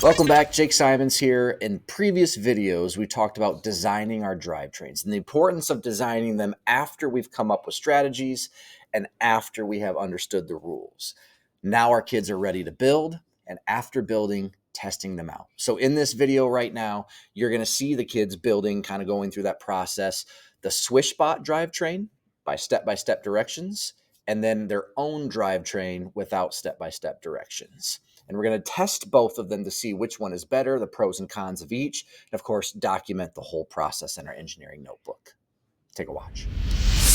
Welcome back, Jake Simons here. In previous videos, we talked about designing our drivetrains and the importance of designing them after we've come up with strategies and after we have understood the rules. Now our kids are ready to build, and after building, testing them out. So in this video right now, you're going to see the kids building, kind of going through that process, the SwishBot drivetrain by step-by-step directions, and then their own drivetrain without step-by-step directions. And we're going to test both of them to see which one is better, the pros and cons of each, and of course, document the whole process in our engineering notebook. Take a watch.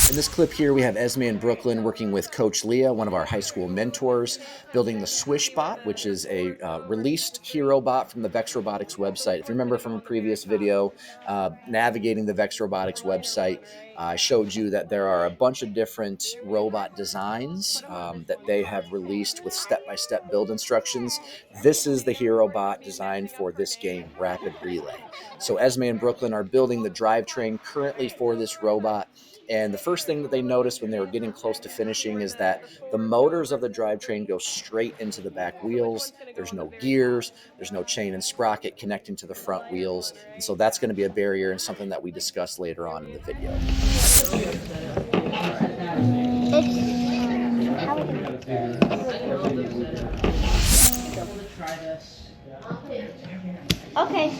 In this clip here, we have Esme and Brooklyn working with Coach Leah, one of our high school mentors, building the SwishBot, which is a released hero bot from the Vex Robotics website. If you remember from a previous video, navigating the Vex Robotics website, I showed you that there are a bunch of different robot designs that they have released with step-by-step build instructions. This is the hero bot designed for this game, Rapid Relay. So Esme and Brooklyn are building the drivetrain currently for this robot. And the first thing that they noticed when they were getting close to finishing is that the motors of the drivetrain go straight into the back wheels. There's no gears, there's no chain and sprocket connecting to the front wheels. And so that's going to be a barrier and something that we discuss later on in the video. Okay.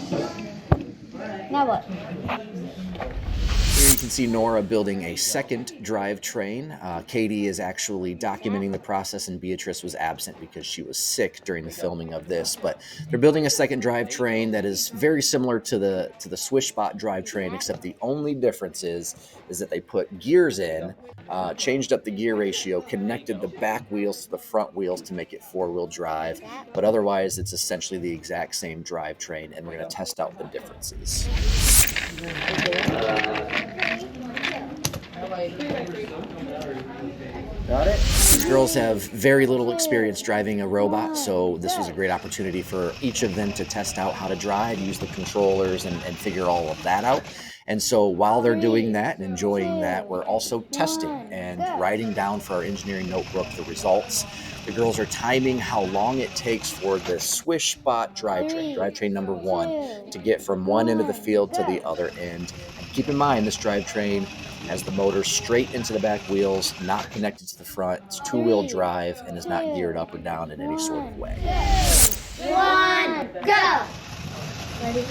Now what? Here you can see Nora building a second drivetrain. Katie is actually documenting the process, and Beatrice was absent because she was sick during the filming of this. But they're building a second drivetrain that is very similar to the SwishBot drivetrain, except the only difference is that they put gears in, changed up the gear ratio, connected the back wheels to the front wheels to make it four-wheel drive. But otherwise, it's essentially the exact same drivetrain, and we're going to test out the differences. Got it? These girls have very little experience driving a robot, so this was a great opportunity for each of them to test out how to drive, use the controllers, and figure all of that out. And so while they're doing that and enjoying that, we're also testing and writing down for our engineering notebook the results. The girls are timing how long it takes for the SwishBot drivetrain number 1, to get from one end of the field to the other end. And keep in mind, this drivetrain has the motor straight into the back wheels, not connected to the front. It's two-wheel drive and is not geared up or down in any sort of way. 1, go! Ready.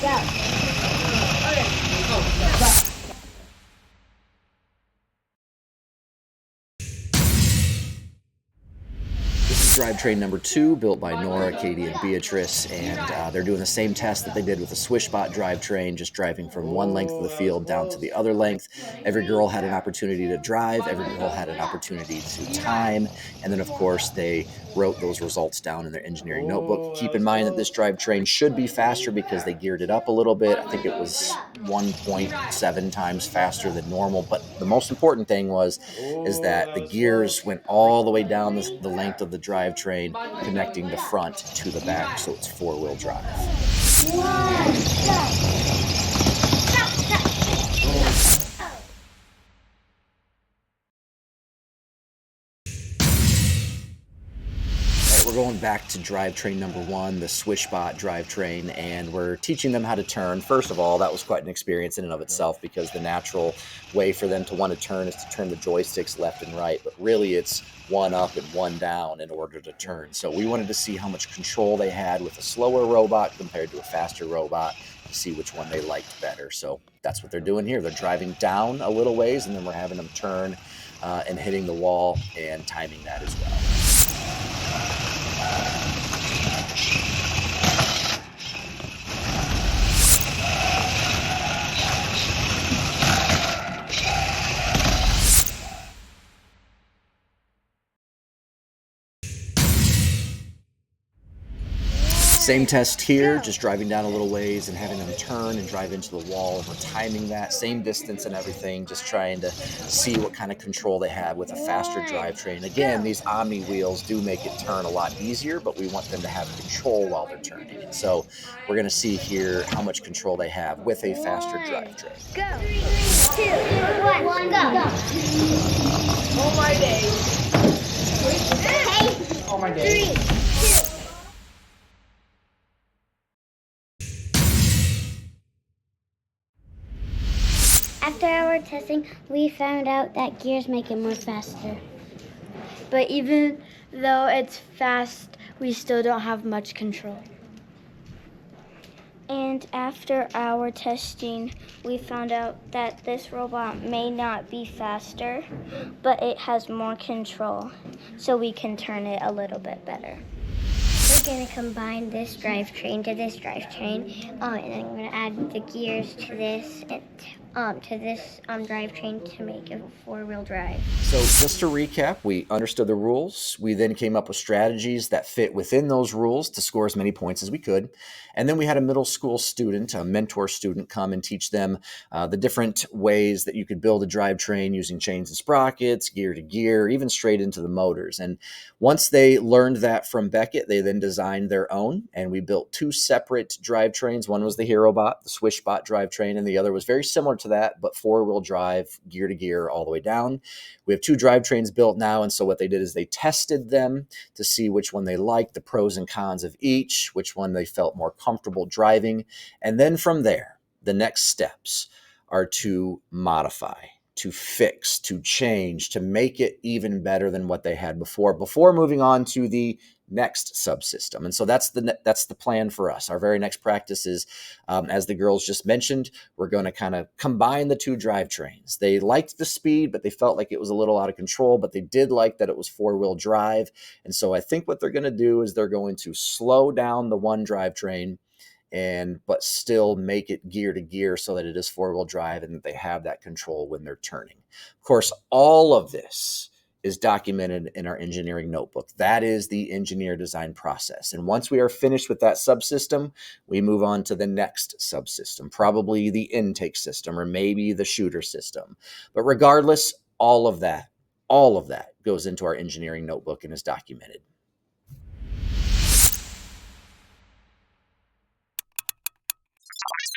Go. Drivetrain number 2, built by Nora, Katie, and Beatrice, and they're doing the same test that they did with the SwishBot drivetrain, just driving from one length of the field down to the other length. Every girl had an opportunity to drive, every girl had an opportunity to time, and then of course they wrote those results down in their engineering notebook. Keep in mind that this drivetrain should be faster because they geared it up a little bit. I think it was 1.7 times faster than normal, but the most important thing is that the gears went all the way down the length of the drivetrain, connecting the front to the back, so it's four-wheel drive. 1, go! We're going back to drivetrain number 1, the SwishBot drivetrain, and we're teaching them how to turn. First of all, that was quite an experience in and of itself, because the natural way for them to want to turn is to turn the joysticks left and right, but really it's one up and one down in order to turn. So we wanted to see how much control they had with a slower robot compared to a faster robot, to see which one they liked better. So that's what they're doing here. They're driving down a little ways, and then we're having them turn and hitting the wall and timing that as well. Same test here, just driving down a little ways and having them turn and drive into the wall, and we're timing that, same distance and everything, just trying to see what kind of control they have with a faster drivetrain. Again, these Omni wheels do make it turn a lot easier, but we want them to have control while they're turning. And so we're going to see here how much control they have with a faster drivetrain. Go! 3, 2, 1, go! Oh my days! Hey! 3, 2. After our testing, we found out that gears make it more faster. But even though it's fast, we still don't have much control. And after our testing, we found out that this robot may not be faster, but it has more control, so we can turn it a little bit better. We're going to combine this drivetrain to this drivetrain, and I'm going to add the gears to this drivetrain to make a four-wheel drive. So just to recap, we understood the rules. We then came up with strategies that fit within those rules to score as many points as we could. And then we had a middle school student, a mentor student, come and teach them the different ways that you could build a drivetrain using chains and sprockets, gear to gear, even straight into the motors. And once they learned that from Beckett, they then designed their own. And we built two separate drivetrains. One was the HeroBot, the SwishBot drivetrain, and the other was very similar to that, but four-wheel drive, gear to gear, all the way down. We have two drivetrains built now, and so what they did is they tested them to see which one they liked, the pros and cons of each, which one they felt more comfortable driving. And then from there, the next steps are to modify, to fix, to change, to make it even better than what they had before moving on to the next subsystem. And so that's the plan for us. Our very next practice is, as the girls just mentioned, we're going to kind of combine the two drivetrains. They liked the speed, but they felt like it was a little out of control, but they did like that it was four-wheel drive. And so I think what they're going to do is they're going to slow down the one drivetrain but still make it gear to gear so that it is four-wheel drive and that they have that control when they're turning. Of course, all of this is documented in our engineering notebook. That is the engineer design process. And once we are finished with that subsystem, we move on to the next subsystem, probably the intake system or maybe the shooter system. But regardless, all of that goes into our engineering notebook and is documented.